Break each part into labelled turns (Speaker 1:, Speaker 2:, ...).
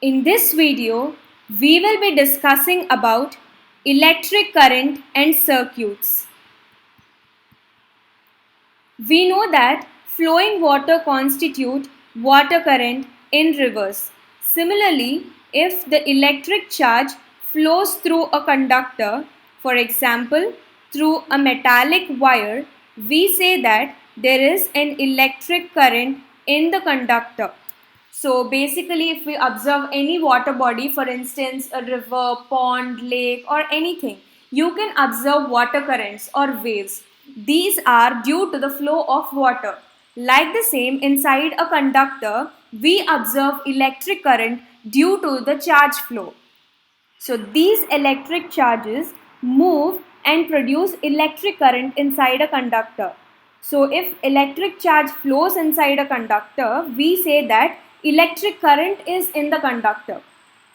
Speaker 1: In this video, we will be discussing about electric current and circuits. We know that flowing water constitute water current in rivers. Similarly, if the electric charge flows through a conductor, for example, through a metallic wire, we say that there is an electric current in the conductor. So basically, if we observe any water body, for instance, a river, pond, lake, or anything, you can observe water currents or waves. These are due to the flow of water. Like the same, inside a conductor, we observe electric current due to the charge flow. So these electric charges move and produce electric current inside a conductor. So if electric charge flows inside a conductor, we say that electric current is in the conductor.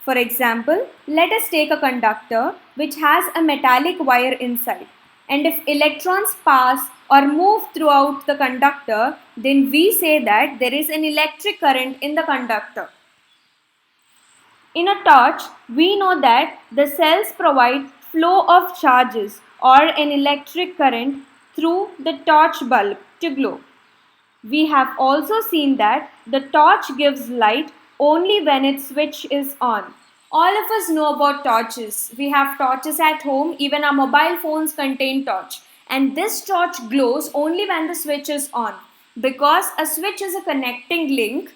Speaker 1: For example, let us take a conductor which has a metallic wire inside. And if electrons pass or move throughout the conductor, then we say that there is an electric current in the conductor. In a torch, we know that the cells provide flow of charges or an electric current through the torch bulb to glow. We have also seen that the torch gives light only when its switch is on. All of us know about torches. We have torches at home, even our mobile phones contain torch. And this torch glows only when the switch is on, because a switch is a connecting link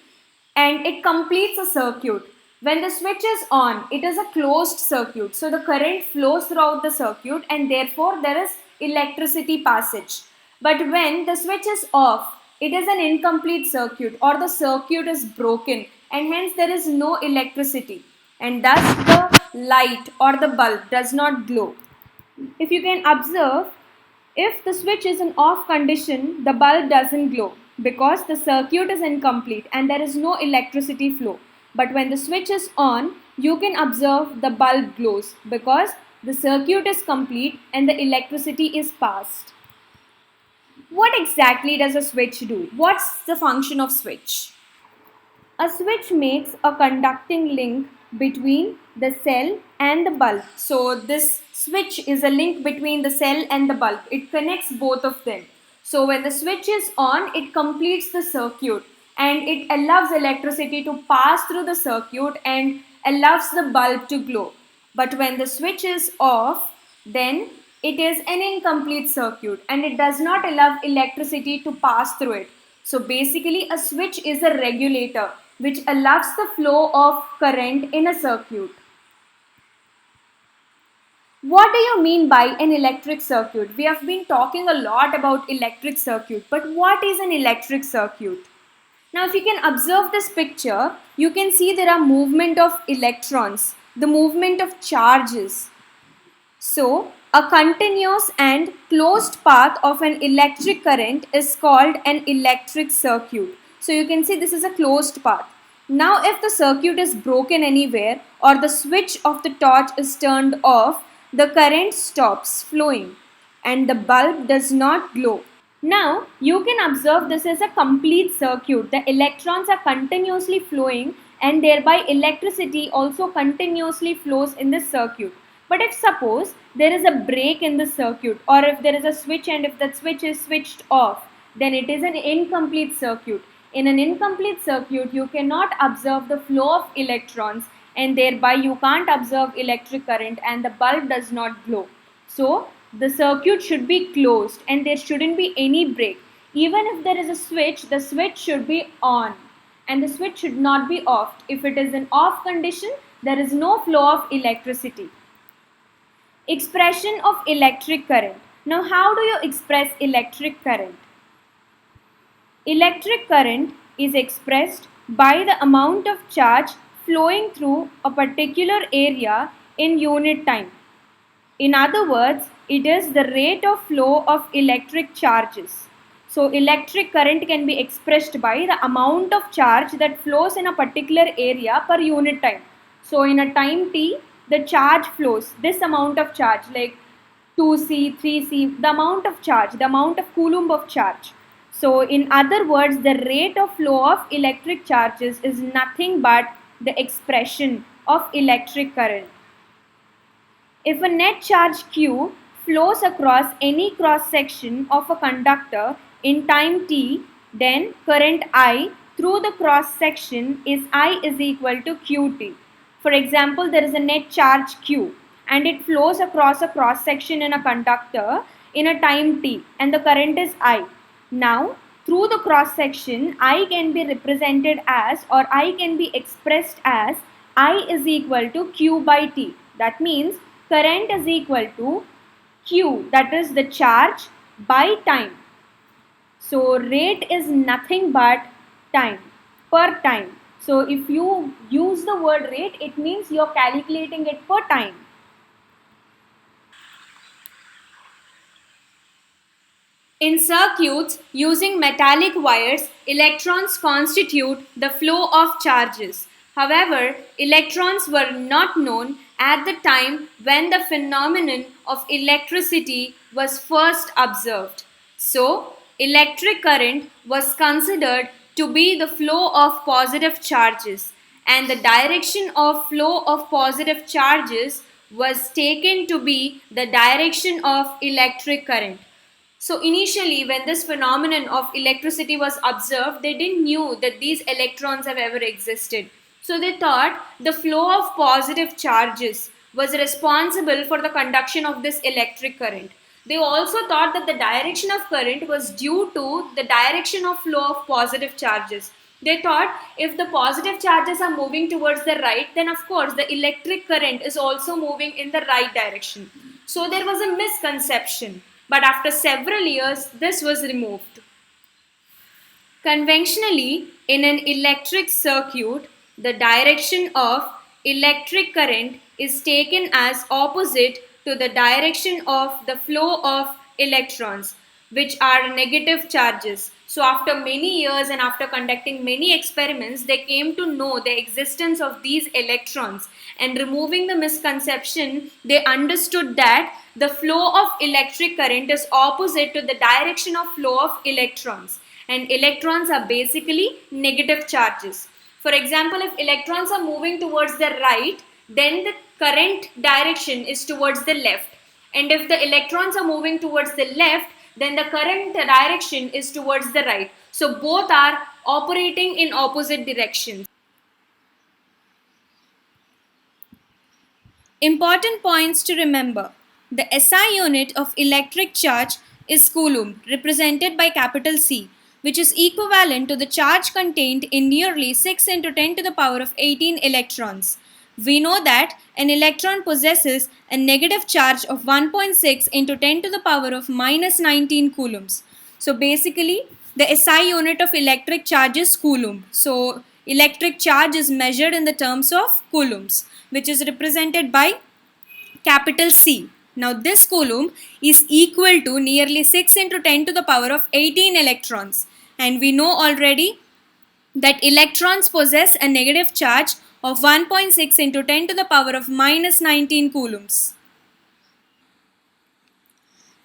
Speaker 1: and it completes a circuit. When the switch is on, it is a closed circuit. So the current flows throughout the circuit and therefore there is electricity passage. But when the switch is off, it is an incomplete circuit or the circuit is broken and hence there is no electricity and thus the light or the bulb does not glow. If you can observe, if the switch is in off condition, the bulb doesn't glow because the circuit is incomplete and there is no electricity flow. But when the switch is on, you can observe the bulb glows because the circuit is complete and the electricity is passed. What exactly does a switch do? What's the function of switch? A switch makes a conducting link between the cell and the bulb. So this switch is a link between the cell and the bulb. It connects both of them. So when the switch is on, it completes the circuit and it allows electricity to pass through the circuit and allows the bulb to glow. But when the switch is off, then it is an incomplete circuit and it does not allow electricity to pass through it. So basically a switch is a regulator which allows the flow of current in a circuit. What do you mean by an electric circuit? We have been talking a lot about electric circuit, but what is an electric circuit? Now if you can observe this picture, you can see there are movement of electrons, the movement of charges. So a continuous and closed path of an electric current is called an electric circuit. So you can see this is a closed path. Now if the circuit is broken anywhere or the switch of the torch is turned off, the current stops flowing and the bulb does not glow. Now you can observe this as a complete circuit. The electrons are continuously flowing and thereby electricity also continuously flows in this circuit. But if suppose there is a break in the circuit or if there is a switch and if that switch is switched off, then it is an incomplete circuit. In an incomplete circuit, you cannot observe the flow of electrons and thereby you can't observe electric current and the bulb does not glow. So the circuit should be closed and there shouldn't be any break. Even if there is a switch, the switch should be on and the switch should not be off. If it is in off condition, there is no flow of electricity. Expression of electric current. Now how do you express electric current? Electric current is expressed by the amount of charge flowing through a particular area in unit time. In other words, it is the rate of flow of electric charges. So electric current can be expressed by the amount of charge that flows in a particular area per unit time. So in a time t, the charge flows, this amount of charge like 2C, 3C, the amount of charge, the amount of coulomb of charge. So in other words, the rate of flow of electric charges is nothing but the expression of electric current. If a net charge Q flows across any cross section of a conductor in time t, then current I through the cross section is I is equal to Qt. For example, there is a net charge Q and it flows across a cross section in a conductor in a time t and the current is I. Now, through the cross section, I can be represented as, or I can be expressed as, I is equal to Q by T. That means current is equal to Q, that is the charge, by time. So rate is nothing but time, per time. So if you use the word rate, it means you're calculating it per time. In circuits using metallic wires, electrons constitute the flow of charges. However, electrons were not known at the time when the phenomenon of electricity was first observed. So, electric current was considered to be the flow of positive charges, and the direction of flow of positive charges was taken to be the direction of electric current. So initially, when this phenomenon of electricity was observed, they didn't knew that these electrons have ever existed. So they thought the flow of positive charges was responsible for the conduction of this electric current. They also thought that the direction of current was due to the direction of flow of positive charges. They thought if the positive charges are moving towards the right, then of course the electric current is also moving in the right direction. So there was a misconception, but after several years, this was removed. Conventionally, in an electric circuit, the direction of electric current is taken as opposite to the direction of the flow of electrons, which are negative charges. So, after many years and after conducting many experiments, they came to know the existence of these electrons, and removing the misconception, they understood that the flow of electric current is opposite to the direction of flow of electrons, and electrons are basically negative charges. For example, if electrons are moving towards the right, then the current direction is towards the left, and if the electrons are moving towards the left, then the current direction is towards the right. So both are operating in opposite directions. Important points to remember. The SI unit of electric charge is Coulomb, represented by capital C, which is equivalent to the charge contained in nearly 6 into 10 to the power of 18 electrons. We know that an electron possesses a negative charge of 1.6 into 10 to the power of minus 19 coulombs. So basically, the SI unit of electric charge is Coulomb. So electric charge is measured in the terms of coulombs, which is represented by capital C. Now this coulomb is equal to nearly 6 into 10 to the power of 18 electrons, and we know already that electrons possess a negative charge of 1.6 into 10 to the power of minus 19 coulombs.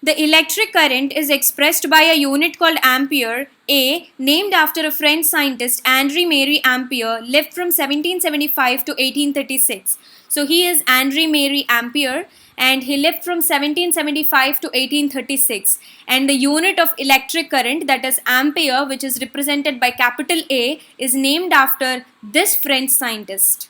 Speaker 1: The electric current is expressed by a unit called ampere, A, named after a French scientist, Henri-Marie Ampere, lived from 1775 to 1836. So he is Henri-Marie Ampere and he lived from 1775 to 1836. And the unit of electric current, that is ampere, which is represented by capital A, is named after this French scientist.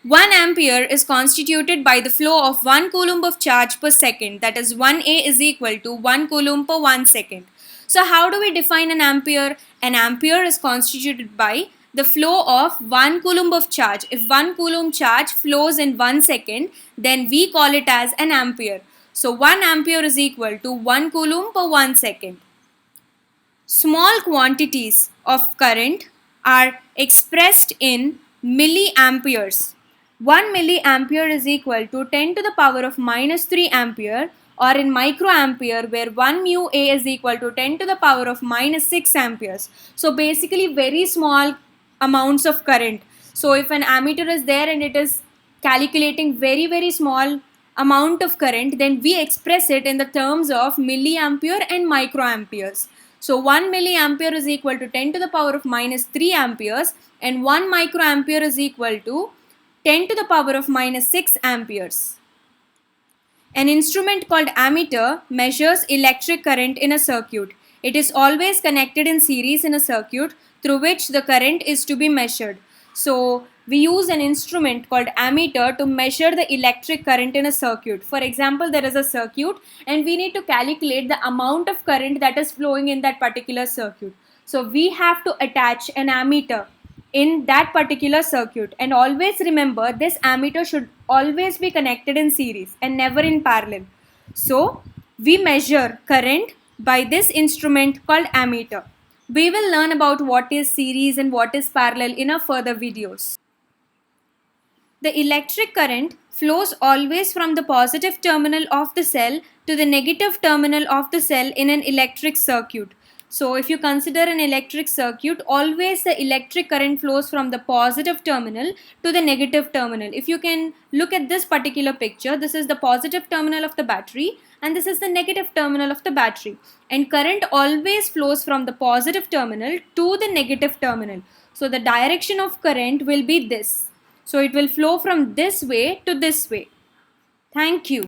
Speaker 1: 1 ampere is constituted by the flow of 1 coulomb of charge per second, that is 1A is equal to 1 coulomb per 1 second. So how do we define an ampere? An ampere is constituted by the flow of 1 coulomb of charge. If 1 coulomb charge flows in 1 second, then we call it as an ampere. So 1 ampere is equal to 1 coulomb per 1 second. Small quantities of current are expressed in milliamperes. 1 milliampere is equal to 10 to the power of minus 3 ampere, or in microampere, where 1 mu A is equal to 10 to the power of minus 6 amperes. So basically very small amounts of current. So if an ammeter is there and it is calculating very small amount of current, then we express it in the terms of milliampere and microamperes. So 1 milliampere is equal to 10 to the power of minus 3 amperes, and 1 microampere is equal to 10 to the power of minus 6 amperes. An instrument called ammeter measures electric current in a circuit. It is always connected in series in a circuit through which the current is to be measured. So we use an instrument called ammeter to measure the electric current in a circuit. For example, there is a circuit and we need to calculate the amount of current that is flowing in that particular circuit. So we have to attach an ammeter in that particular circuit, and always remember this ammeter should always be connected in series and never in parallel. So we measure current by this instrument called ammeter. We will learn about what is series and what is parallel in our further videos. The electric current flows always from the positive terminal of the cell to the negative terminal of the cell in an electric circuit. So if you consider an electric circuit, always the electric current flows from the positive terminal to the negative terminal. If you can look at this particular picture, this is the positive terminal of the battery and this is the negative terminal of the battery. And current always flows from the positive terminal to the negative terminal. So the direction of current will be this. So it will flow from this way to this way. Thank you.